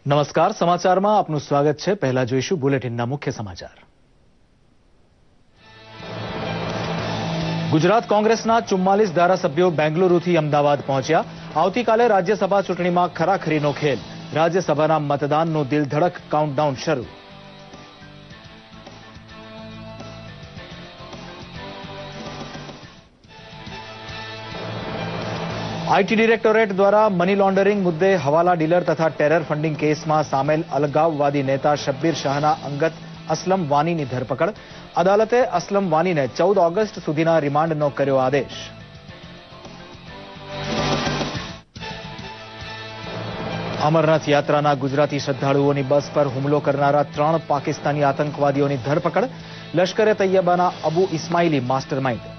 નમસ્કાર, સમાચારમાં આપનું સ્વાગત છે. પહેલા જોઈશું બુલેટિનના મુખ્ય સમાચાર. ગુજરાત કોંગ્રેસના 44 ધારાસભ્યો બેંગલુરુથી અમદાવાદ પહોંચ્યા. આવતીકાલે રાજ્યસભા ચૂંટણીમાં ખરાખરીનો ખેલ. રાજ્યસભાના મતદાનનું દિલધડક કાઉન્ટડાઉન શરૂ. આઈટી ડિરેક્ટોરેટ દ્વારા મની લોન્ડરિંગ મુદ્દે હવાલા ડીલર તથા ટેરર ફંડિંગ કેસમાં સામેલ અલગાવવાદી નેતા શબ્બીર શાહના અંગત અસલમ વાનીની ધરપકડ. અદાલતે અસલમ વાનીને 14 ઓગસ્ટ સુધીના રિમાન્ડનો કર્યો આદેશ. અમરનાથ યાત્રાના ગુજરાતી શ્રદ્ધાળુઓની બસ પર હુમલો કરનારા 3 પાકિસ્તાની આતંકવાદીઓની ધરપકડ. લશ્કરે તૈયબાના અબુ ઇસ્માઇલી માસ્ટરમાઇન્ડ.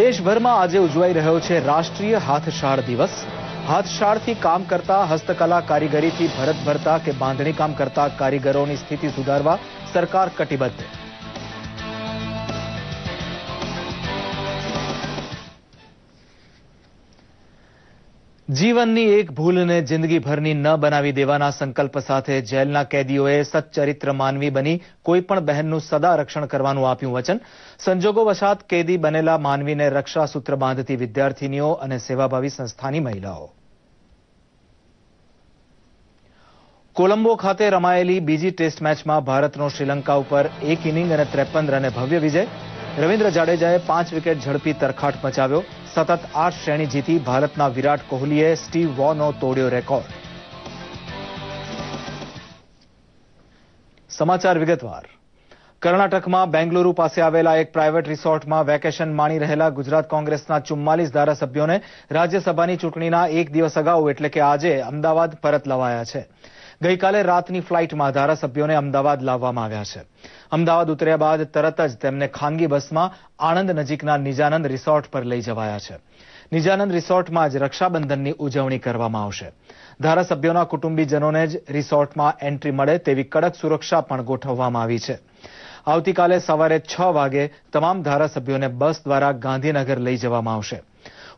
દેશભરમાં આજે ઉજવાઈ રહ્યો છે રાષ્ટ્રીય હાથશાળ દિવસ. હાથશાળથી કામ કરતા, હસ્તકલા કારીગરીથી ભરત ભરતા કે બાંધણી કામ કરતા કારીગરોની સ્થિતિ સુધારવા સરકાર કટિબદ્ધ. જીવનની એક ભૂલને જિંદગીભરની ન બનાવી દેવાના સંકલ્પ સાથે જેલના કેદીઓએ સચ્ચરિત્ર માનવી બની કોઈ પણ બહેનનું સદા રક્ષણ કરવાનું આપ્યું વચન. સંજોગો વશાત કેદી બનેલા માનવીને રક્ષાસૂત્ર બાંધતી વિદ્યાર્થીનીઓ અને સેવાભાવી સંસ્થાની મહિલાઓ. કોલંબો ખાતે રમાયેલી બીજી ટેસ્ટ મેચમાં ભારતનો શ્રીલંકા ઉપર 1 ઇનિંગ અને 53 રને ભવ્ય વિજય. રવિન્દ્ર જાડેજાએ 5 વિકેટ ઝડપી તરખાટ મચાવ્યો. સતત 8 શ્રેણી જીતી ભારતના વિરાટ કોહલીએ સ્ટીવ વોનો તોડ્યો રેકોર્ડ. સમાચાર વિગતવાર. કર્ણાટકમાં બેંગલુરુ પાસે આવેલા એક પ્રાઇવેટ રિસોર્ટમાં વેકેશન માણી રહેલા ગુજરાત કોંગ્રેસના 44 ધારાસભ્યોને રાજ્યસભાની ચૂંટણીના એક દિવસ અગાઉ એટલે કે આજે અમદાવાદ પરત લવાયા છે. ગઈકાલે રાતની ફ્લાઇટમાં ધારાસભ્યોને અમદાવાદ લાવવામાં આવ્યા છે. અમદાવાદ ઉતર્યા બાદ તરત જ તેમને ખાનગી બસમાં આણંદ નજીકના નિજાનંદ રિસોર્ટ પર લઈ જવાયા છે. નિજાનંદ રિસોર્ટમાં જ રક્ષાબંધનની ઉજવણી કરવામાં આવશે. ધારાસભ્યોના કુટુંબીજનોને જ રિસોર્ટમાં એન્ટ્રી મળે તેવી કડક સુરક્ષા પણ ગોઠવવામાં આવી છે. આવતીકાલે સવારે 6 વાગે તમામ ધારાસભ્યોને બસ દ્વારા ગાંધીનગર લઈ જવામાં આવશે.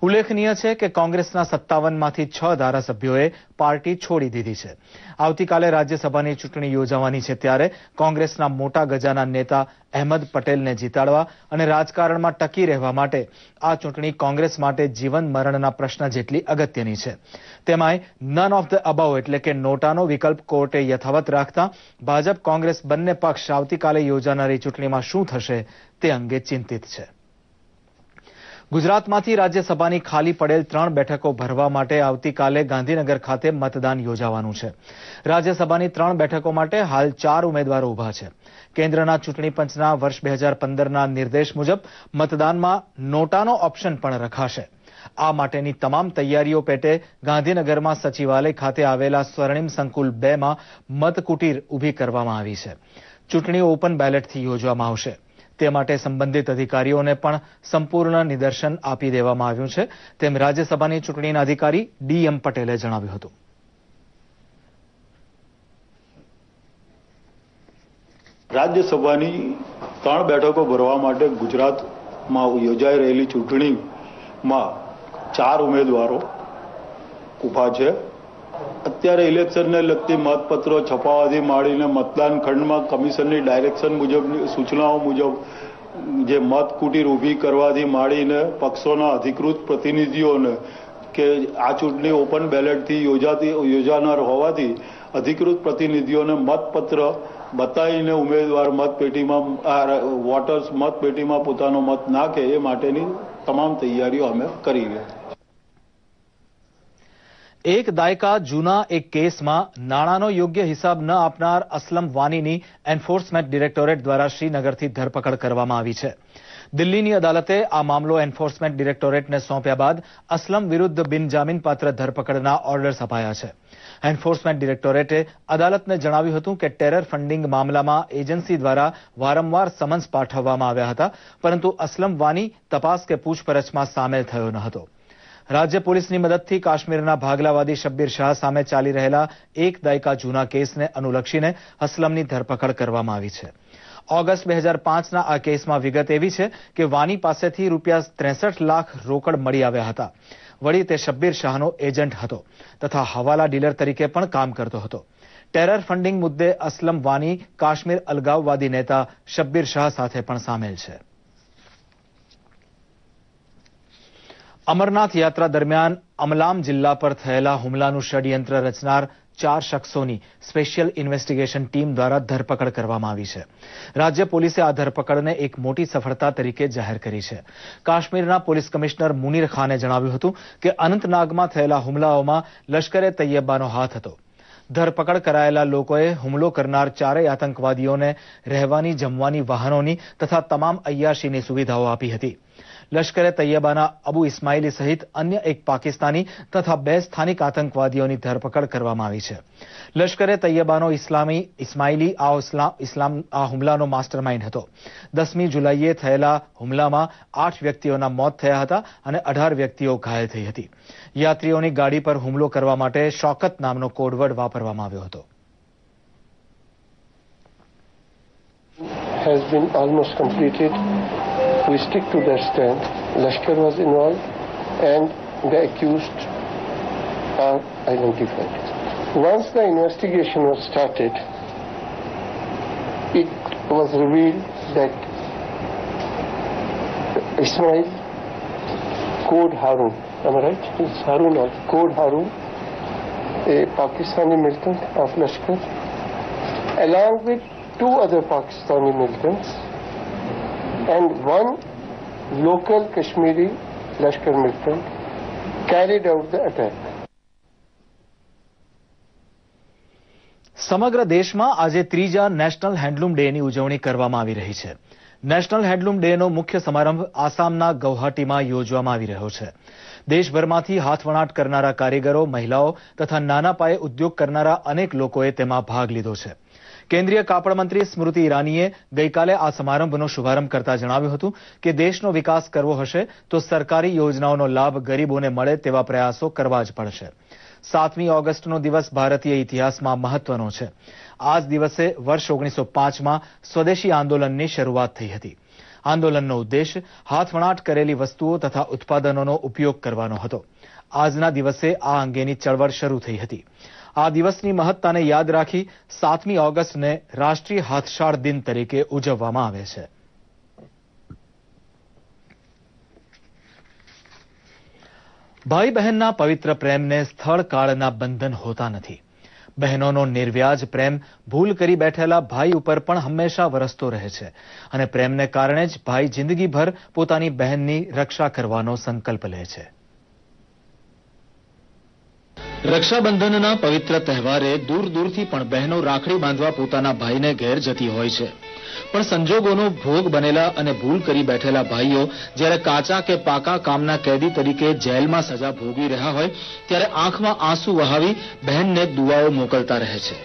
ઉલ્લેખનીય છે કે કોંગ્રેસના 57માંથી 6 ધારાસભ્યોએ પાર્ટી છોડી દીધી છે. આવતીકાલે રાજ્યસભાની ચૂંટણી યોજાવાની છે ત્યારે કોંગ્રેસના મોટા ગજાના નેતા અહેમદ પટેલને જીતાડવા અને રાજકારણમાં ટકી રહેવા માટે આ ચૂંટણી કોંગ્રેસ માટે જીવન મરણના પ્રશ્ન જેટલી અગત્યની છે. તેમાંય નન ઓફ ધ અબાઉ એટલે કે નોટાનો વિકલ્પ કોર્ટે યથાવત રાખતા ભાજપ કોંગ્રેસ બંને પક્ષ આવતીકાલે યોજાનારી ચૂંટણીમાં શું થશે તે અંગે ચિંતિત છે. ગુજરાતમાંથી રાજ્યસભાની ખાલી પડેલ 3 બેઠકો ભરવા માટે આવતીકાલે ગાંધીનગર ખાતે મતદાન યોજાવાનું છે. રાજ્યસભાની 3 બેઠકો માટે હાલ 4 ઉમેદવારો ઉભા છે. કેન્દ્રના ચૂંટણી પંચના વર્ષ 2015ના નિર્દેશ મુજબ મતદાનમાં નોટાનો ઓપ્શન પણ રખાશે. આ માટેની તમામ તૈયારીઓ પેટે ગાંધીનગરમાં સચિવાલય ખાતે આવેલા સ્વર્ણિમ સંકુલ 2માં મતકુટીર ઊભી કરવામાં આવી છે. ચૂંટણી ઓપન બેલેટથી યોજવામાં આવશે. તે માટે સંબંધિત અધિકારીઓને પણ સંપૂર્ણ નિદર્શન આપી દેવામાં આવ્યું છે તેમ રાજ્યસભાની ચૂંટણીના અધિકારી ડીએમ પટેલે જણાવ્યું હતું. રાજ્યસભાની 3 બેઠકો ભરવા માટે ગુજરાતમાં યોજાઈ રહેલી ચૂંટણીમાં 4 ઉમેદવારો ઉભા છે. અત્યારે ઇલેક્શનને લગતી મતપત્રો છપાવવાથી માંડીને મતદાન ખંડમાં કમિશનની ડાયરેક્શન મુજબની સૂચનાઓ મુજબ જે મતકુટીર ઊભી કરવાથી માંડીને પક્ષોના અધિકૃત પ્રતિનિધિઓને કે આ ચૂંટણી ઓપન બેલેટથી યોજાનાર હોવાથી અધિકૃત પ્રતિનિધિઓને મતપત્ર બતાવીને ઉમેદવાર મતપેટીમાં વોટર્સ મતપેટીમાં પોતાનો મત નાખે એ માટેની તમામ તૈયારીઓ અમે કરી રહ્યા છીએ. એક દાયકા જૂના એક કેસમાં નાણાંનો યોગ્ય હિસાબ ન આપનાર અસલમ વાનીની એન્ફોર્સમેન્ટ ડિરેક્ટોરેટ દ્વારા શ્રીનગરથી ધરપકડ કરવામાં આવી છે. દિલ્હીની અદાલતે આ મામલો એન્ફોર્સમેન્ટ ડિરેક્ટોરેટને સોંપ્યા બાદ અસલમ વિરુદ્ધ બિનજામીનપાત્ર ધરપકડના ઓર્ડર્સ અપાયા છે. એન્ફોર્સમેન્ટ ડિરેક્ટોરેટે અદાલતને જણાવ્યું હતું કે ટેરર ફંડિંગ મામલામાં એજન્સી દ્વારા વારંવાર સમન્સ પાઠવવામાં આવ્યા હતા, પરંતુ અસલમ વાની તપાસ કે પૂછપરછમાં સામેલ થયો ન હતો. રાજ્ય પોલીસની મદદથી કાશ્મીરના ભાગલાવાદી શબ્બીર શાહ સામે ચાલી રહેલા એક દાયકા જૂના કેસને અનુલક્ષીને અસલમની ધરપકડ કરવામાં આવી છે. ઓગસ્ટ 2005ના આ કેસમાં વિગત એવી છે કે વાની પાસેથી રૂપિયા 63 લાખ રોકડ મળી આવ્યા હતા. વળી તે શબ્બીર શાહનો એજન્ટ હતો તથા હવાલા ડીલર તરીકે પણ કામ કરતો હતો. ટેરર ફંડિંગ મુદ્દે અસલમ વાની કાશ્મીર અલગાવવાદી નેતા શબ્બીર શાહ સાથે પણ સામેલ છે. અમરનાથ યાત્રા દરમિયાન અમલામ જિલ્લા પર થયેલા હુમલાનું ષડયંત્ર રચનાર 4 શખ્સોની સ્પેશિયલ ઇન્વેસ્ટિગેશન ટીમ દ્વારા ધરપકડ કરવામાં આવી છે. રાજ્ય પોલીસે આ ધરપકડને એક મોટી સફળતા તરીકે જાહેર કરી છે. કાશ્મીરના પોલીસ કમિશનર મુનીર ખાને જણાવ્યું હતું કે અનંતનાગમાં થયેલા હુમલાઓમાં લશ્કરે તૈયબાનો હાથ હતો. ધરપકડ કરાયેલા લોકોએ હુમલો કરનાર 4 આતંકવાદીઓને રહેવાની, જમવાની, વાહનોની તથા તમામ અય્યાશીની સુવિધાઓ આપી હતી. લશ્કરે તૈયબાના અબુ ઇસ્માઇલી સહિત અન્ય એક પાકિસ્તાની તથા 2 સ્થાનિક આતંકવાદીઓની ધરપકડ કરવામાં આવી છે. લશ્કરે તૈયબાનો ઇસ્માઇલી આ હુમલાનો માસ્ટરમાઇન્ડ હતો. 10મી જુલાઈએ થયેલા હુમલામાં 8 વ્યક્તિઓના મોત થયા હતા અને 18 વ્યક્તિઓ ઘાયલ થઈ હતી. યાત્રીઓની ગાડી પર હુમલો કરવા માટે શૌકત નામનો કોડવર્ડ વાપરવામાં આવ્યો હતો. Has been almost completed. We stick to that stand. Lashkar was involved and the accused are identified. Once the investigation was started, it was revealed that Ismail Code Harun, am I right? It's Harun, Code Harun, a Pakistani militant of Lashkar, along with 2 other Pakistani militants and 1 local Kashmiri Lashkar militant carried out the attack. સમગ્ર દેશમાં આજે 3જા national handloom ડેની ઉજવણી કરવામાં આવી રહી છે. National handloom ડેનો મુખ્ય સમારંભ આસામના ગૌહાટીમાં યોજવામાં આવી રહ્યો છે. દેશભરમાંથી હાથવણાટ કરનારા કારીગરો, મહિલાઓ તથા નાના પાયે ઉદ્યોગ કરનારા અનેક લોકોએ તેમાં ભાગ લીધો છે. કેન્દ્રીય કાપડ મંત્રી સ્મૃતિ ઈરાનીએ ગઈકાલે આ સમારંભનો શુભારંભ કરતા જણાવ્યું હતું કે દેશનો વિકાસ કરવો હશે તો સરકારી યોજનાઓનો લાભ ગરીબોને મળે તેવા પ્રયાસો કરવા જ પડશે. 7મી ઓગસ્ટનો દિવસ ભારતીય ઇતિહાસમાં મહત્વનો છે. આ જ દિવસે વર્ષ 1905માં સ્વદેશી આંદોલનની શરૂઆત થઈ હતી. આંદોલનનો ઉદ્દેશ હાથવણાટ કરેલી વસ્તુઓ તથા ઉત્પાદનોનો ઉપયોગ કરવાનો હતો. આજના દિવસે આ અંગેની ચળવળ શરૂ થઈ હતી. આ દિવસની મહત્તાને યાદ રાખી 7મી ઓગસ્ટને રાષ્ટ્રીય હાથશાળ દિન તરીકે ઉજવવામાં આવે છે. ભાઈ બહેનના પવિત્ર પ્રેમને સ્થળ કાળના બંધન હોતા નથી. બહેનોનો નિર્વ્યાજ પ્રેમ ભૂલ કરી બેઠેલા ભાઈ ઉપર પણ હંમેશા વરસતો રહે છે અને પ્રેમને કારણે જ ભાઈ જિંદગીભર પોતાની બહેનની રક્ષા કરવાનો સંકલ્પ લે છે. રક્ષાબંધનના પવિત્ર તહેવારે દૂર દૂરથી પણ બહેનો રાખડી બાંધવા પોતાના ભાઈને ઘેર જતી હોય છે. પણ સંજોગોનો ભોગ બનેલા અને ભૂલ કરી બેઠેલા ભાઈઓ જ્યારે કાચા કે પાકા કામના કેદી તરીકે જેલમાં સજા ભોગવી રહ્યા હોય ત્યારે આંખમાં આંસુ વહાવી બહેનને દુઆઓ મોકલતા રહે છે.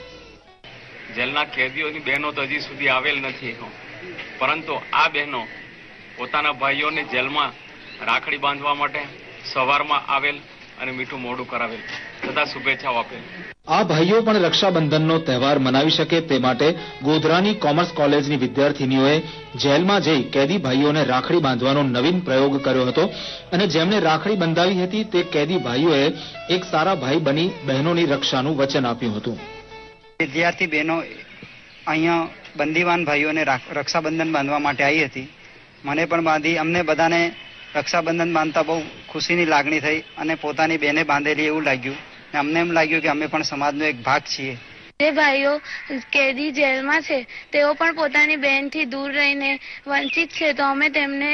જેલના કેદીઓની બહેનો તો હજી સુધી આવેલ નથી, પરંતુ આ બહેનો પોતાના ભાઈઓને જેલમાં રાખડી બાંધવા માટે સવારમાં આવેલ અને મીઠું મોઢું કરાવેલ તથા શુભેચ્છાઓ આપેલ. આ ભાઈઓ પણ રક્ષાબંધનનો તહેવાર મનાવી શકે તે માટે ગોધરાની કોમર્સ કોલેજની વિદ્યાર્થીનીઓએ જેલમાં જઈ કેદી ભાઈઓને રાખડી બાંધવાનો નવીન પ્રયોગ કર્યો હતો અને જેમણે રાખડી બંધાવી હતી તે કેદી ભાઈઓએ એક સારા ભાઈ બની બહેનોની રક્ષાનું વચન આપ્યું હતું. વિદ્યાર્થી બહેનો અહીંયા બંદીવાન ભાઈઓને રક્ષાબંધન બાંધવા માટે આવી હતી. મને પણ બાંધી. અમને બધાને રક્ષાબંધન બાંધતા બહુ ખુશીની લાગણી થઈ અને પોતાની બેને બાંધેલી એવું લાગ્યું. અમને એમ લાગ્યું કે અમે પણ સમાજનો એક ભાગ છીએ. જે ભાઈઓ કેદી જેલમાં છે તેઓ પણ પોતાની બહેનથી દૂર રહીને વંચિત છે, તો અમે તેમને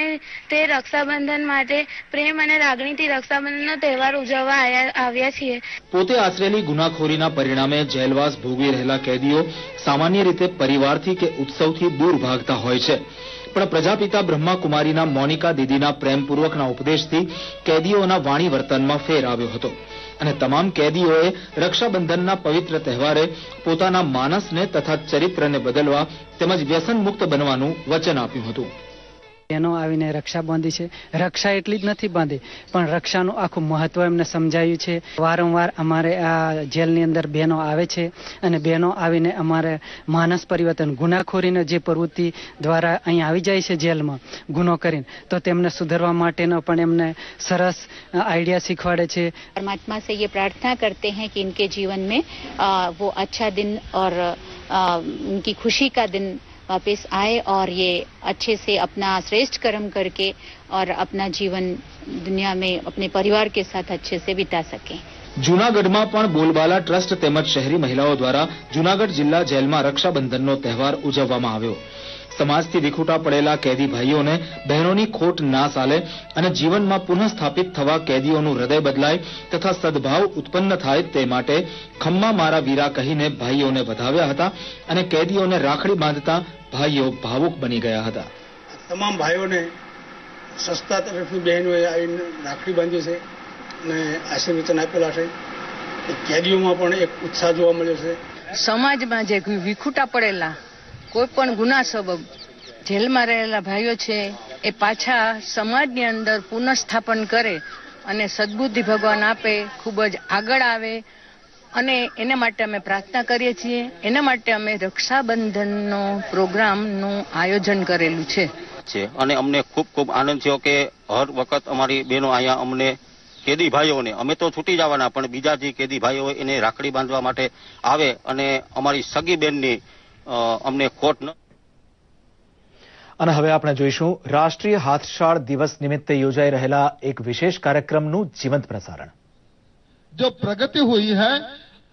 તે રક્ષાબંધન માટે પ્રેમ અને લાગણીથી રક્ષાબંધનનો તહેવાર ઉજવવા આવ્યા છીએ. પોતે આચરેલી ગુનાખોરીના પરિણામે જેલવાસ ભોગવી રહેલા કેદીઓ સામાન્ય રીતે પરિવારથી કે ઉત્સવથી દૂર ભાગતા હોય છે. પણ પ્રજાપિતા બ્રહ્માકુમારીના મોનિકા દીદીના પ્રેમપૂર્વકના ઉપદેશથી કેદીઓના વાણી વર્તનમાં ફેર આવ્યો હતો અને તમામ કેદીઓએ રક્ષાબંધનના પવિત્ર તહેવારે પોતાના માનસને તથા ચરિત્રને બદલવા તેમજ વ્યસન મુક્ત બનવાનું વચન આપ્યું હતું. બહેનો આવીને રક્ષા બાંધી છે. રક્ષા એટલી જ નથી બાંધી, પણ રક્ષાનું આખું મહત્વ એમને સમજાયું છે. વારંવાર અમારે આ જેલની અંદર બહેનો આવે છે અને બહેનો આવીને અમારે માનસ પરિવર્તન, ગુનાખોરીને જે પ્રવૃત્તિ દ્વારા અહીં આવી જાય છે જેલમાં ગુનો કરીને, તો તેમને સુધારવા માટેનો પણ એમને સરસ આઈડિયા શીખવાડે છે. परमात्मा से ये प्रार्थना करते हैं कि इनके जीवन में वो अच्छा दिन और उनकी खुशी का दिन वापस आए और ये अच्छे से अपना श्रेष्ठ कर्म करके और अपना जीवन दुनिया में अपने परिवार के साथ अच्छे से बिता सकें. જૂનાગઢમાં પણ બોલબાલા ટ્રસ્ટ તેમજ શહેરી મહિલાઓ દ્વારા જૂનાગઢ જિલ્લા જેલમાં રક્ષાબંધનનો તહેવાર ઉજવવામાં આવ્યો. સમાજથી વિખૂટા પડેલા કેદી ભાઈઓને બહેનોની ખોટ ના ચાલે અને જીવનમાં પુનઃ સ્થાપિત થવા કેદીઓનું હૃદય બદલાય તથા સદભાવ ઉત્પન્ન થાય તે માટે ખમ્મા મારા વીરા કહીને ભાઈઓને વધાવ્યા હતા અને કેદીઓને રાખડી બાંધતા ભાઈઓ ભાવુક બની ગયા હતા. તમામ ભાઈઓને સંસ્થા તરફની બહેનોએ આવીને રાખડી બાંધી છે અને આશીર્વચન આપેલા છે. કેદીઓમાં પણ એક ઉત્સાહ જોવા મળ્યો છે. સમાજમાં જે વિખૂટા પડેલા કોઈ પણ ગુના સબબ જેલમાં રહેલા ભાઈઓ છે એ પાછા સમાજની અંદર પુનઃસ્થાપન કરે અને સદબુદ્ધિ ભગવાન આપે, ખૂબ જ આગળ આવે અને એના માટે અમે પ્રાર્થના કરીએ છીએ. એના માટે અમે રક્ષાબંધનનો પ્રોગ્રામનું આયોજન કરેલું છે અને અમને ખૂબ ખૂબ આનંદ થયો કે હર વખત અમારી બહેનો અહીંયા અમને કેદી ભાઈઓને, અમે તો છૂટી જવાના પણ બીજા જે કેદી ભાઈઓ એને રાખડી બાંધવા માટે આવે અને અમારી સગી બહેનની અમને ખોટ ન. અને હવે આપણે જોઈશું રાષ્ટ્રીય હાથશાળ દિવસ નિમિત્તે યોજાઈ રહેલા એક વિશેષ કાર્યક્રમનું જીવંત પ્રસારણ. जो प्रगति हुई है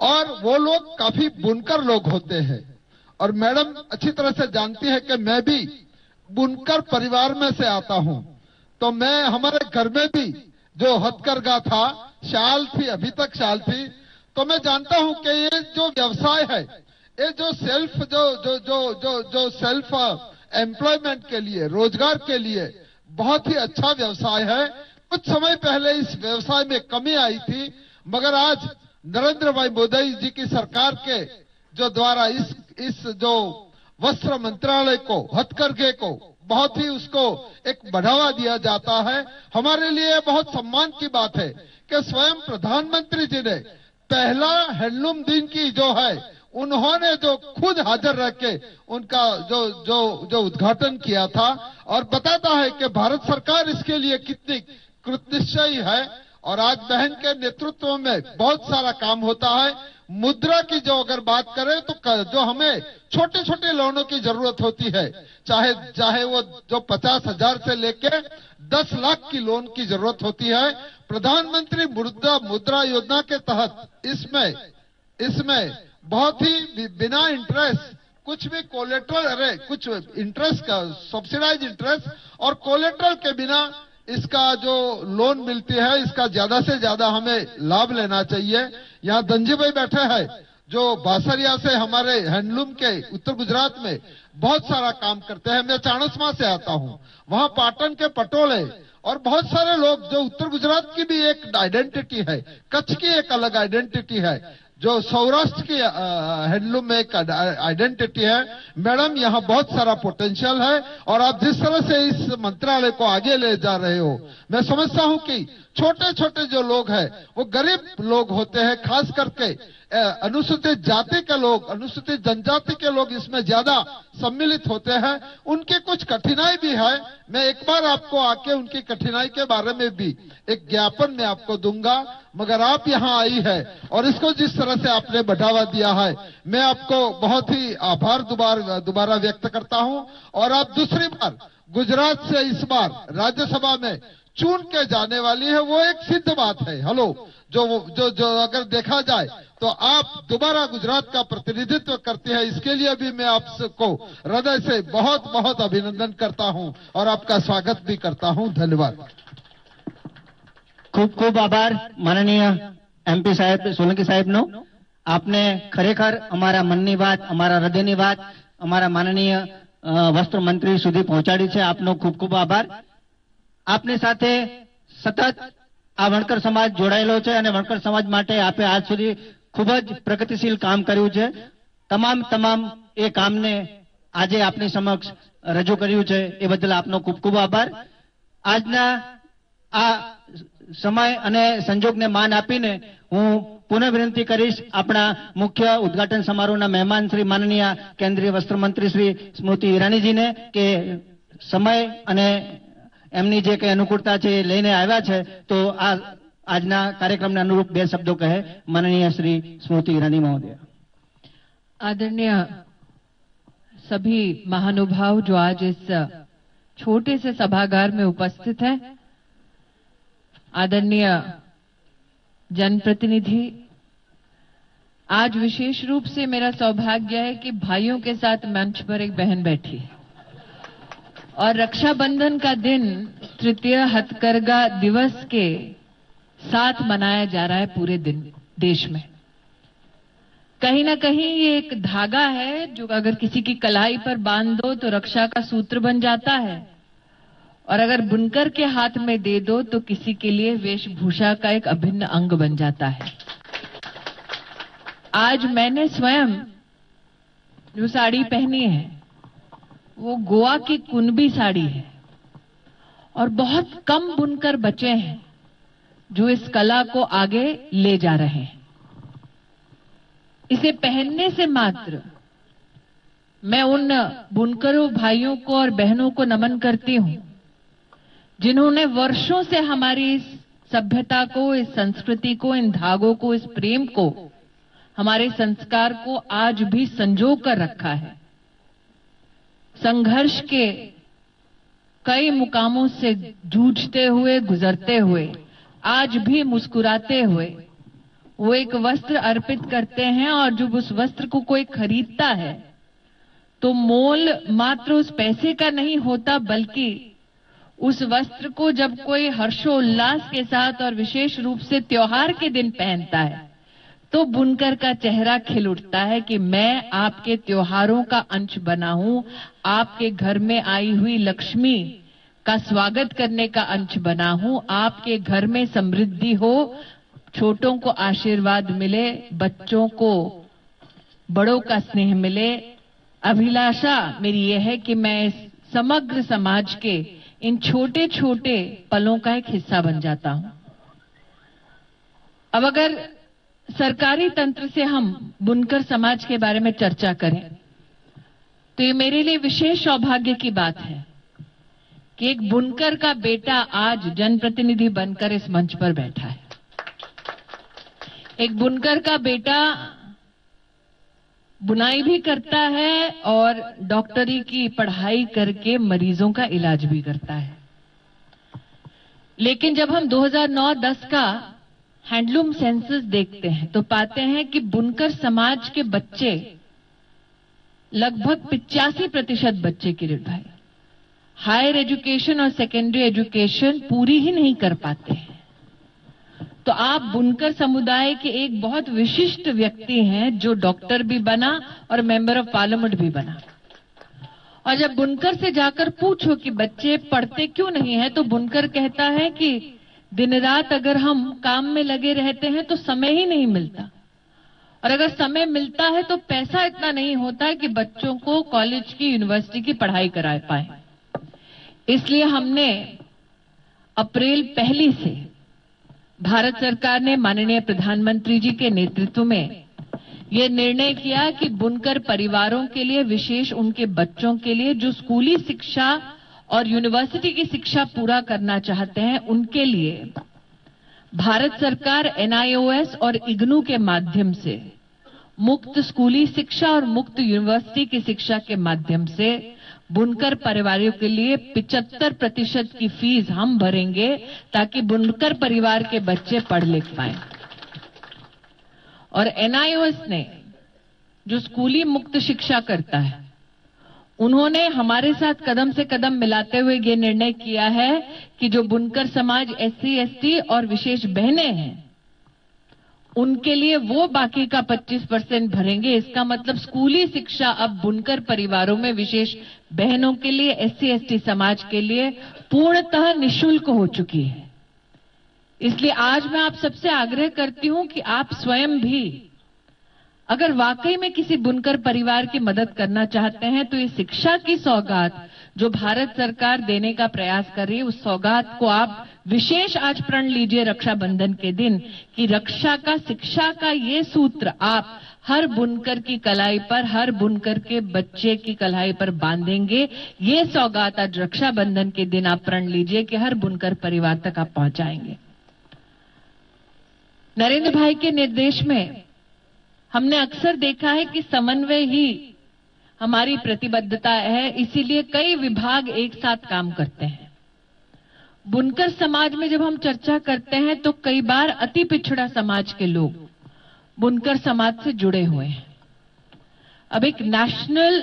और वो लोग काफी बुनकर लोग होते हैं और मैडम अच्छी तरह से जानती है कि मैं भी बुनकर परिवार में से आता हूं, तो मैं हमारे घर में भी जो हथकरघा था, शाल थी, अभी तक शाल थी, तो मैं जानता हूं कि ये जो व्यवसाय है, ये जो सेल्फ जो सेल्फ एम्प्लॉयमेंट के लिए, रोजगार के लिए बहुत ही अच्छा व्यवसाय है. कुछ समय पहले इस व्यवसाय में कमी आई थी, मगर आज नरेंद्र भाई मोदी जी की सरकार के जो द्वारा इस जो वस्त्र मंत्रालय को, हथकरघे को बहुत ही उसको एक बढ़ावा दिया जाता है. हमारे लिए बहुत सम्मान की बात है कि स्वयं प्रधानमंत्री जी ने पहला हैंडलूम दिन की जो है उन्होंने जो खुद हाजिर रह के उनका जो उद्घाटन किया था और बताता है कि भारत सरकार इसके लिए कितनी कृतनिश्चयी है. और आज बहन के नेतृत्व में बहुत सारा काम होता है. मुद्रा की जो अगर बात करें तो जो हमें छोटे छोटे लोनों की जरूरत होती है, चाहे वो जो 50,000 से लेके 10 लाख की लोन की जरूरत होती है, प्रधानमंत्री मुद्रा योजना के तहत इसमें बहुत ही बिना इंटरेस्ट कुछ भी कोलेट्रल, कुछ इंटरेस्ट का सब्सिडाइज इंटरेस्ट और कोलेट्रल के बिना इसका जो लोन मिलती है, इसका ज्यादा से ज्यादा हमें लाभ लेना चाहिए. यहाँ धनजी भाई बैठे हैं जो बासरिया से हमारे हैंडलूम के उत्तर गुजरात में बहुत सारा काम करते हैं. मैं चाणस्मा से आता हूँ, वहाँ पाटन के पटोले और बहुत सारे लोग जो उत्तर गुजरात की भी एक आइडेंटिटी है, कच्छ की एक अलग आइडेंटिटी है, जो सौराष्ट्र की हैंडलूम में एक आइडेंटिटी है. मैडम यहाँ बहुत सारा पोटेंशियल है और आप जिस तरह से इस मंत्रालय को आगे ले जा रहे हो, मैं समझता हूँ कि छोटे छोटे जो लोग हैं वो गरीब लोग होते हैं, खास करके अनुसूचित जाति के लोग, अनुसूचित जनजाति के लोग इसमें ज्यादा सम्मिलित होते हैं. उनकी कुछ कठिनाई भी है. मैं एक बार आपको आके उनकी कठिनाई के बारे में भी एक ज्ञापन में आपको दूंगा, मगर आप यहाँ आई है और इसको जिस तरह से आपने बढ़ावा दिया है, मैं आपको बहुत ही आभार दोबारा व्यक्त करता हूँ. और आप दूसरी बार गुजरात से इस बार राज्यसभा में चुन के जाने वाली है, वो एक सिद्ध बात है. हेलो, जो अगर देखा जाए तो आप दोबारा गुजरात का प्रतिनिधित्व करते हैं, इसके लिए भी मैं आपको हृदय से बहुत बहुत अभिनंदन करता हूं और आपका स्वागत भी करता हूं. धन्यवाद. खूब खूब आभार माननीय एमपी साहेब सोलंकी साहेब नो. आपने खरेखर अमारा मननी बात, अमारा हृदयनी बात अमारा माननीय वस्त्र मंत्री सुधी पहोंचाड़ी छे. आपनो खूब खूब आभार. आपनी साथे सतत आ वणकर समाज जोड़ायेलो छे અને વણકર સમાજ માટે આપે આજ સુધી ખૂબ જ પ્રગતિશીલ કામ કર્યું છે. તમામ એ કામને આજે આપની સમક્ષ રજૂ કર્યું છે એ બદલ આપનો ખૂબ ખૂબ આભાર. આજના આ સમય અને સંજોગને માન આપીને હું પુનઃ વિનંતી કરીશ આપણા મુખ્ય ઉદ્ઘાટન સમારોહના મહેમાન શ્રી માનનીય કેન્દ્રીય વસ્ત્ર મંત્રી શ્રી સ્મૃતિ ઈરાનીજીને કે સમય અને એમની જે કઈ અનુકૂળતા છે એ લઈને આવ્યા છે, તો આ આજના કાર્યક્રમને અનુરૂપ બે શબ્દો કહે माननीय श्री स्मृति ईरानी महोदय. आदरणीय सभी महानुभाव जो आज इस छोटे से सभागार में उपस्थित हैं, आदरणीय जनप्रतिनिधि, आज विशेष रूप से मेरा सौभाग्य है कि भाइयों के साथ मंच पर एक बहन बैठी है और रक्षाबंधन का दिन तृतीय हथकरघा दिवस के साथ मनाया जा रहा है पूरे दिन देश में. कहीं ना कहीं ये एक धागा है जो अगर किसी की कलाई पर बांध दो तो रक्षा का सूत्र बन जाता है, और अगर बुनकर के हाथ में दे दो तो किसी के लिए वेशभूषा का एक अभिन्न अंग बन जाता है. आज मैंने स्वयं जो साड़ी पहनी है वो गोवा की कुनबी साड़ी है, और बहुत कम बुनकर बचे हैं जो इस कला को आगे ले जा रहे हैं. इसे पहनने से मात्र मैं उन बुनकरों भाइयों को और बहनों को नमन करती हूं जिन्होंने वर्षों से हमारी इस सभ्यता को, इस संस्कृति को, इन धागों को, इस प्रेम को, हमारे संस्कार को आज भी संजो कर रखा है. संघर्ष के कई मुकामों से जूझते हुए, गुजरते हुए, आज भी मुस्कुराते हुए वो एक वस्त्र अर्पित करते हैं, और जब उस वस्त्र को कोई खरीदता है तो मोल मात्र उस पैसे का नहीं होता, बल्कि उस वस्त्र को जब कोई हर्षोल्लास के साथ और विशेष रूप से त्योहार के दिन पहनता है तो बुनकर का चेहरा खिल उठता है कि मैं आपके त्योहारों का अंश बना हूं, आपके घर में आई हुई लक्ष्मी का स्वागत करने का अंश बना हूं, आपके घर में समृद्धि हो, छोटों को आशीर्वाद मिले, बच्चों को बड़ों का स्नेह मिले. अभिलाषा मेरी यह है कि मैं इस समग्र समाज के इन छोटे छोटे पलों का एक हिस्सा बन जाता हूं. अब अगर सरकारी तंत्र से हम बुनकर समाज के बारे में चर्चा करें तो ये मेरे लिए विशेष सौभाग्य की बात है कि एक बुनकर का बेटा आज जनप्रतिनिधि बनकर इस मंच पर बैठा है. एक बुनकर का बेटा बुनाई भी करता है और डॉक्टरी की पढ़ाई करके मरीजों का इलाज भी करता है. लेकिन जब हम 2009-10 का हैंडलूम सेंसस देखते हैं तो पाते हैं कि बुनकर समाज के बच्चे लगभग 85% बच्चे किरीट भाई हायर एजुकेशन और सेकेंडरी एजुकेशन पूरी ही नहीं कर पाते हैं. तो आप बुनकर समुदाय के एक बहुत विशिष्ट व्यक्ति हैं जो डॉक्टर भी बना और मेंबर ऑफ पार्लियामेंट भी बना. और जब बुनकर से जाकर पूछो कि बच्चे पढ़ते क्यों नहीं है तो बुनकर कहता है कि दिन रात अगर हम काम में लगे रहते हैं तो समय ही नहीं मिलता, और अगर समय मिलता है तो पैसा इतना नहीं होता है कि बच्चों को कॉलेज की, यूनिवर्सिटी की पढ़ाई करा पाए. इसलिए हमने अप्रैल 1 से भारत सरकार ने माननीय प्रधानमंत्री जी के नेतृत्व में यह निर्णय किया कि बुनकर परिवारों के लिए, विशेष उनके बच्चों के लिए जो स्कूली शिक्षा और यूनिवर्सिटी की शिक्षा पूरा करना चाहते हैं, उनके लिए भारत सरकार NIOS और IGNOU के माध्यम से मुक्त स्कूली शिक्षा और मुक्त यूनिवर्सिटी की शिक्षा के माध्यम से बुनकर परिवारों के लिए 75% की फीस हम भरेंगे ताकि बुनकर परिवार के बच्चे पढ़ लिख पाए. और NIOS ने जो स्कूली मुक्त शिक्षा करता है, उन्होंने हमारे साथ कदम से कदम मिलाते हुए ये निर्णय किया है कि जो बुनकर समाज SC, ST और विशेष बहनें हैं उनके लिए वो बाकी का 25% भरेंगे. इसका मतलब स्कूली शिक्षा अब बुनकर परिवारों में, विशेष बहनों के लिए, SC, ST समाज के लिए पूर्णतः निःशुल्क हो चुकी है. इसलिए आज मैं आप सबसे आग्रह करती हूं कि आप स्वयं भी अगर वाकई में किसी बुनकर परिवार की मदद करना चाहते हैं तो ये शिक्षा की सौगात जो भारत सरकार देने का प्रयास कर रही है, उस सौगात को आप विशेष आज प्रण लीजिए रक्षाबंधन के दिन कि रक्षा का, शिक्षा का ये सूत्र आप हर बुनकर की कलाई पर, हर बुनकर के बच्चे की कलाई पर बांधेंगे। ये सौगात आज रक्षाबंधन के दिन आप प्रण लीजिए कि हर बुनकर परिवार तक आप पहुंचाएंगे। नरेंद्र भाई के निर्देश में हमने अक्सर देखा है कि समन्वय ही हमारी प्रतिबद्धता है, इसीलिए कई विभाग एक साथ काम करते हैं। बुनकर समाज में जब हम चर्चा करते हैं तो कई बार अति पिछड़ा समाज के लोग बुनकर समाज से जुड़े हुए हैं। अब एक नेशनल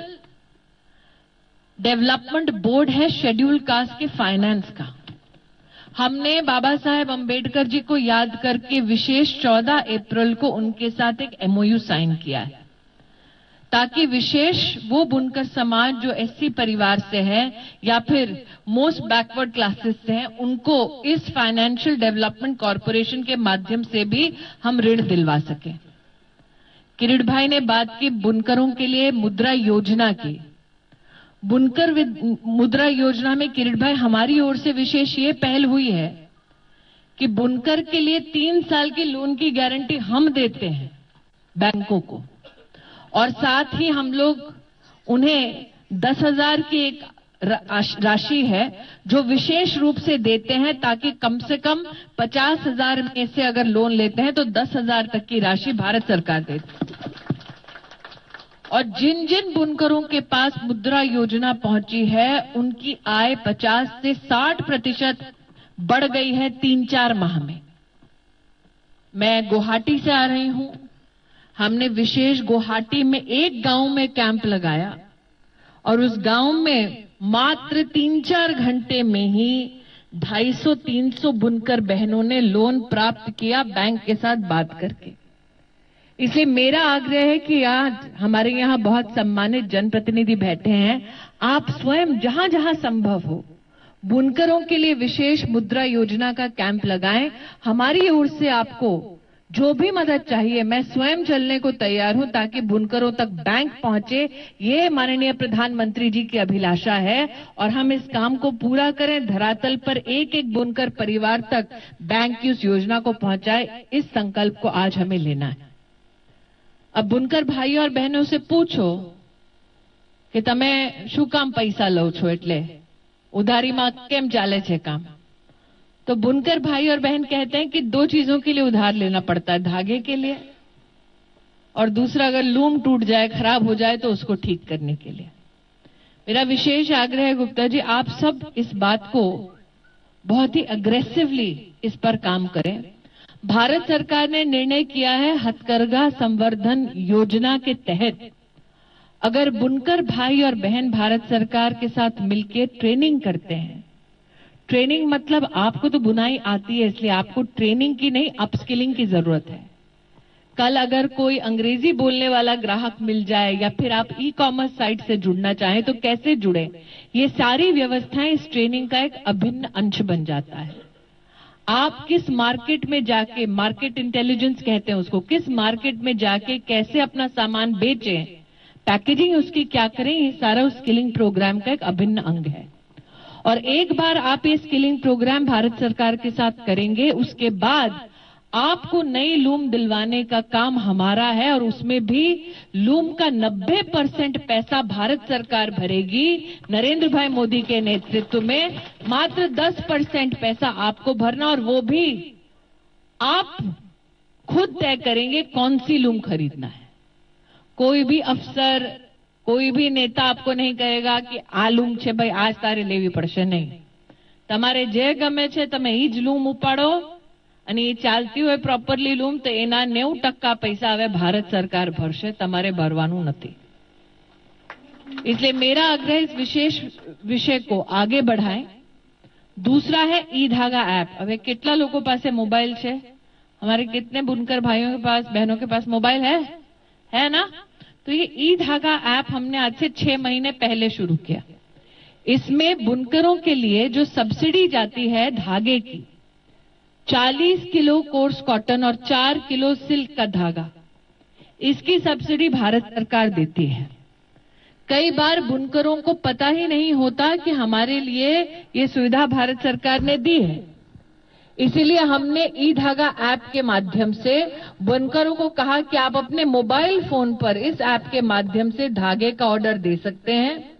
डेवलपमेंट बोर्ड है शेड्यूल कास्ट के फाइनेंस का। हमने बाबा साहेब अंबेडकर जी को याद करके विशेष 14 अप्रैल को उनके साथ एक MOU साइन किया है ताकि विशेष वो बुनकर समाज जो SC परिवार से है या फिर मोस्ट बैकवर्ड क्लासेस से हैं, उनको इस फाइनेंशियल डेवलपमेंट कॉरपोरेशन के माध्यम से भी हम ऋण दिलवा सकें। किरीट भाई ने बात की बुनकरों के लिए मुद्रा योजना की। बुनकर मुद्रा योजना में किरीट भाई हमारी ओर से विशेष ये पहल हुई है कि बुनकर के लिए 3 साल की लोन की गारंटी हम देते हैं बैंकों को, और साथ ही हम लोग उन्हें 10,000 की एक राशि है जो विशेष रूप से देते हैं ताकि कम से कम 50,000 में से अगर लोन लेते हैं तो 10,000 तक की राशि भारत सरकार देती है। और जिन जिन बुनकरों के पास मुद्रा योजना पहुंची है उनकी आय 50 से 60% बढ़ गई है 3-4 माह में। मैं गुवाहाटी से आ रही हूं। हमने विशेष गुवाहाटी में एक गांव में कैंप लगाया और उस गांव में मात्र 3-4 घंटे में ही 250-300 बुनकर बहनों ने लोन प्राप्त किया बैंक के साथ बात करके। इसलिए मेरा आग्रह है कि आज हमारे यहां बहुत सम्मानित जनप्रतिनिधि बैठे हैं, आप स्वयं जहां जहां संभव हो बुनकरों के लिए विशेष मुद्रा योजना का कैंप लगाएं। हमारी ओर से आपको जो भी मदद चाहिए मैं स्वयं चलने को तैयार हूं ताकि बुनकरों तक बैंक पहुंचे। ये माननीय प्रधानमंत्री जी की अभिलाषा है और हम इस काम को पूरा करें, धरातल पर एक एक बुनकर परिवार तक बैंक की उस योजना को पहुंचाए। इस संकल्प को आज हमें लेना है। अब बुनकर भाई और बहनों से पूछो कि તમે શું કામ પૈસા લો છો, એટલે ઉધારીમાં કેમ ચાલે છે કામ? तो बुनकर भाई और बहन कहते हैं कि 2 चीजों के लिए उधार लेना पड़ता है, धागे के लिए और दूसरा अगर लूम टूट जाए, खराब हो जाए तो उसको ठीक करने के लिए। मेरा विशेष आग्रह है गुप्ता जी, आप सब इस बात को बहुत ही अग्रेसिवली इस पर काम करें। भारत सरकार ने निर्णय किया है हथकरघा संवर्धन योजना के तहत अगर बुनकर भाई और बहन भारत सरकार के साथ मिलकर ट्रेनिंग करते हैं, ट्रेनिंग मतलब आपको तो बुनाई आती है इसलिए आपको ट्रेनिंग की नहीं अपस्किलिंग की जरूरत है। कल अगर कोई अंग्रेजी बोलने वाला ग्राहक मिल जाए या फिर आप ई-कॉमर्स साइट से जुड़ना चाहें तो कैसे जुड़े, ये सारी व्यवस्थाएं इस ट्रेनिंग का एक अभिन्न अंश बन जाता है। आप किस मार्केट में जाके, मार्केट इंटेलिजेंस कहते हैं उसको, किस मार्केट में जाके कैसे अपना सामान बेचें, पैकेजिंग उसकी क्या करें, ये सारा उस स्किलिंग प्रोग्राम का एक अभिन्न अंग है। और एक बार आप ये स्किलिंग प्रोग्राम भारत सरकार के साथ करेंगे, उसके बाद आपको नई लूम दिलवाने का काम हमारा है और उसमें भी लूम का 90% पैसा भारत सरकार भरेगी। नरेंद्र भाई मोदी के नेतृत्व में मात्र 10% पैसा आपको भरना, और वो भी आप खुद तय करेंगे कौन सी लूम खरीदना है। कोई भी अफसर, कोई भी नेता आपको नहीं कहेगा कि आ लूम छे भाई आज तारे लेवी पड़शे, नहीं। तमारे जे गमे छे तमे ई ज लूम उपाड़ो અને એ ચાલતી હોય પ્રોપરલી લૂમ તો એના 90% પૈસા હવે ભારત સરકાર ભરશે, તમારે ભરવાનું નથી। इसलिए मेरा आग्रह इस विशेष विषय को आगे बढ़ाएं। दूसरा है ई धागा ऐप। હવે કેટલા લોકો પાસે મોબાઈલ છે? हमारे कितने बुनकर भाइयों के पास, बहनों के पास मोबाइल है ना? तो ये ई धागा ऐप हमने आज से 6 महीने पहले शुरू किया। इसमें बुनकरों के लिए जो सब्सिडी जाती है धागे की, 40 किलो कोर्स कॉटन और 4 किलो सिल्क का धागा, इसकी सब्सिडी भारत सरकार देती है। कई बार बुनकरों को पता ही नहीं होता कि हमारे लिए ये सुविधा भारत सरकार ने दी है। इसीलिए हमने ई धागा ऐप के माध्यम से बुनकरों को कहा कि आप अपने मोबाइल फोन पर इस ऐप के माध्यम से धागे का ऑर्डर दे सकते हैं।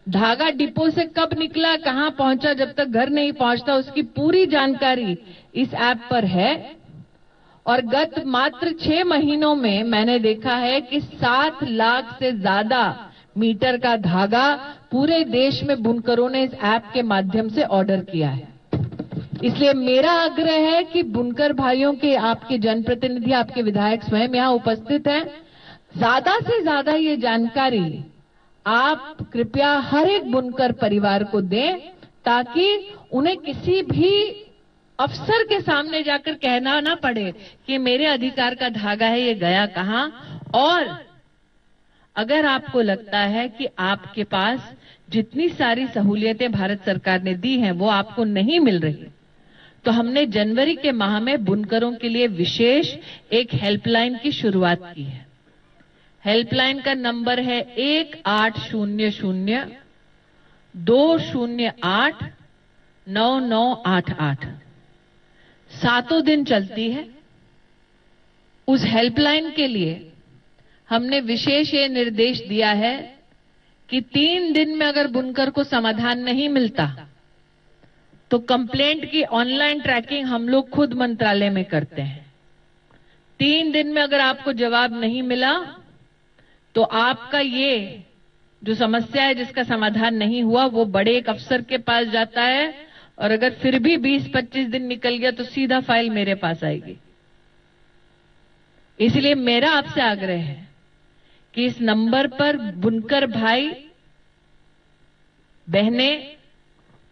धागा डिपो से कब निकला, कहां पहुंचा, जब तक घर नहीं पहुंचता उसकी पूरी जानकारी इस ऐप पर है। और गत मात्र 6 महीनों में मैंने देखा है कि 7 लाख से ज्यादा मीटर का धागा पूरे देश में बुनकरों ने इस ऐप के माध्यम से ऑर्डर किया है। इसलिए मेरा आग्रह है कि बुनकर भाइयों के, आपके जनप्रतिनिधि, आपके विधायक स्वयं यहां उपस्थित हैं, ज्यादा से ज्यादा ये जानकारी आप कृपया हर एक बुनकर परिवार को दें, ताकि उन्हें किसी भी अफसर के सामने जाकर कहना ना पड़े कि मेरे अधिकार का धागा है, ये गया कहां। और अगर आपको लगता है कि आपके पास जितनी सारी सहूलियतें भारत सरकार ने दी हैं वो आपको नहीं मिल रही, तो हमने जनवरी के माह में बुनकरों के लिए विशेष एक हेल्पलाइन की शुरुआत की है। हेल्पलाइन का नंबर है 1800-208-9988। 7 दिन चलती है। उस हेल्पलाइन के लिए हमने विशेष ये निर्देश दिया है कि 3 दिन में अगर बुनकर को समाधान नहीं मिलता तो कंप्लेंट की ऑनलाइन ट्रैकिंग हम लोग खुद मंत्रालय में करते हैं। 3 दिन में अगर आपको जवाब नहीं मिला तो आपका ये जो समस्या है, जिसका समाधान नहीं हुआ, वो बड़े एक अफसर के पास जाता है, और अगर फिर भी 20-25 दिन निकल गया तो सीधा फाइल मेरे पास आएगी। इसलिए मेरा आपसे आग्रह है कि इस नंबर पर बुनकर भाई बहनें,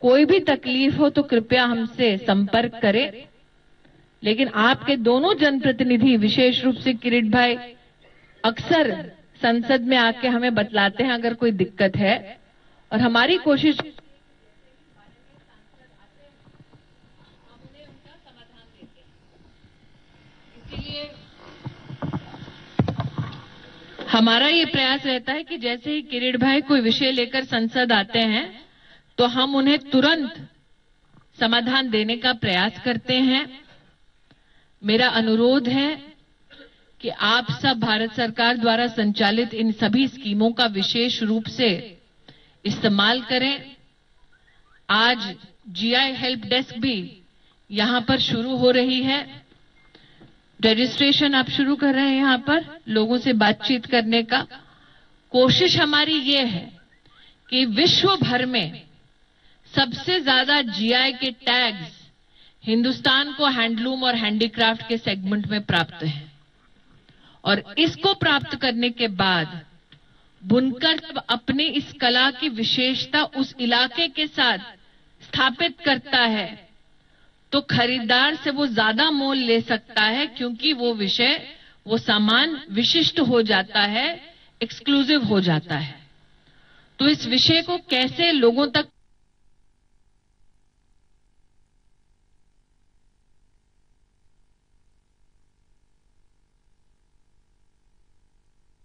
कोई भी तकलीफ हो तो कृपया हमसे संपर्क करें। लेकिन आपके दोनों जनप्रतिनिधि, विशेष रूप से किरीट भाई, अक्सर संसद में आके हमें बतलाते हैं अगर कोई दिक्कत है, और हमारी कोशिश इसलिए हमारा ये प्रयास रहता है कि जैसे ही किरीट भाई कोई विषय लेकर संसद आते हैं तो हम उन्हें तुरंत समाधान देने का प्रयास करते हैं। मेरा अनुरोध है कि आप सब भारत सरकार द्वारा संचालित इन सभी स्कीमों का विशेष रूप से इस्तेमाल करें। आज जीआई हेल्प डेस्क भी यहां पर शुरू हो रही है। रजिस्ट्रेशन आप शुरू कर रहे हैं यहां पर लोगों से बातचीत करने का। कोशिश हमारी ये है कि विश्व भर में सबसे ज्यादा जीआई के टैग्स हिंदुस्तान को हैंडलूम और हैंडीक्राफ्ट के सेगमेंट में प्राप्त हैं, और इसको प्राप्त करने के बाद बुनकर जब अपनी इस कला की विशेषता उस इलाके के साथ स्थापित करता है तो खरीदार से वो ज्यादा मोल ले सकता है, क्योंकि वो विषय, वो सामान विशिष्ट हो जाता है, एक्सक्लूसिव हो जाता है। तो इस विषय को कैसे लोगों तक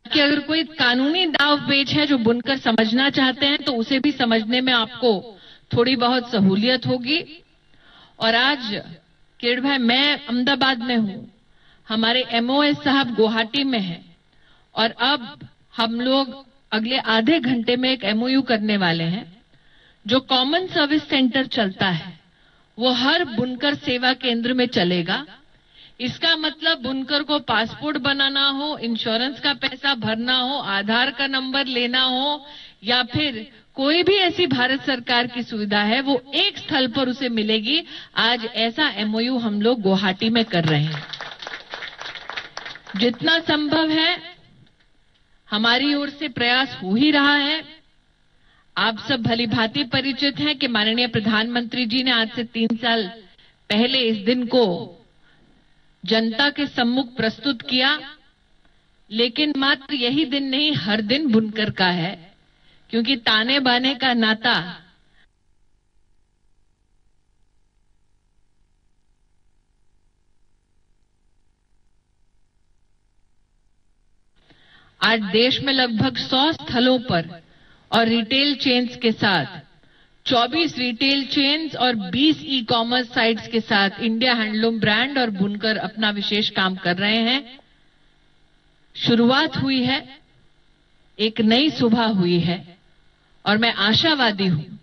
कि अगर कोई कानूनी दाव पेच है जो बुनकर समझना चाहते हैं तो उसे भी समझने में आपको थोड़ी बहुत सहूलियत होगी। और आज किरीट भाई, मैं अहमदाबाद में हूं, हमारे एमओएस साहब गुवाहाटी में हैं, और अब हम लोग अगले आधे घंटे में एक एमओयू करने वाले हैं। जो कॉमन सर्विस सेंटर चलता है वो हर बुनकर सेवा केंद्र में चलेगा। इसका मतलब बुनकर को पासपोर्ट बनाना हो, इंश्योरेंस का पैसा भरना हो, आधार का नंबर लेना हो, या फिर कोई भी ऐसी भारत सरकार की सुविधा है, वो एक स्थल पर उसे मिलेगी। आज ऐसा एमओयू हम लोग गुवाहाटी में कर रहे हैं। जितना संभव है हमारी ओर से प्रयास हो ही रहा है। आप सब भली भांति परिचित हैं कि माननीय प्रधानमंत्री जी ने आज से 3 साल पहले इस दिन को जनता के सम्मुख प्रस्तुत किया। लेकिन मात्र यही दिन नहीं, हर दिन बुनकर का है, क्योंकि ताने बाने का नाता आज देश में लगभग 100 स्थलों पर और रिटेल चेन्स के साथ 24 रिटेल चेन्स और 20 ई कॉमर्स साइट्स के साथ इंडिया हैंडलूम ब्रांड और बुनकर अपना विशेष काम कर रहे हैं। शुरुआत हुई है, एक नई सुबह हुई है और मैं आशावादी हूं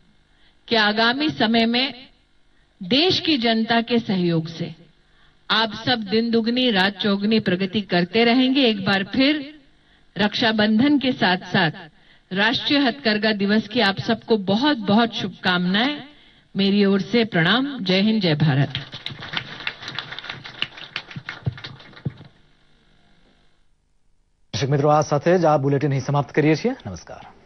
कि आगामी समय में देश की जनता के सहयोग से आप सब दिन दुगनी रात चौगुनी प्रगति करते रहेंगे। एक बार फिर रक्षाबंधन के साथ साथ राष्ट्रीय हथकरघा दिवस की आप सबको बहुत बहुत शुभकामनाएं। मेरी ओर से प्रणाम। जय हिंद, जय भारत। દર્શક મિત્રો, આ સાથે જ આ બુલેટિન અહીં સમાપ્ત કરીએ છીએ। નમસ્કાર।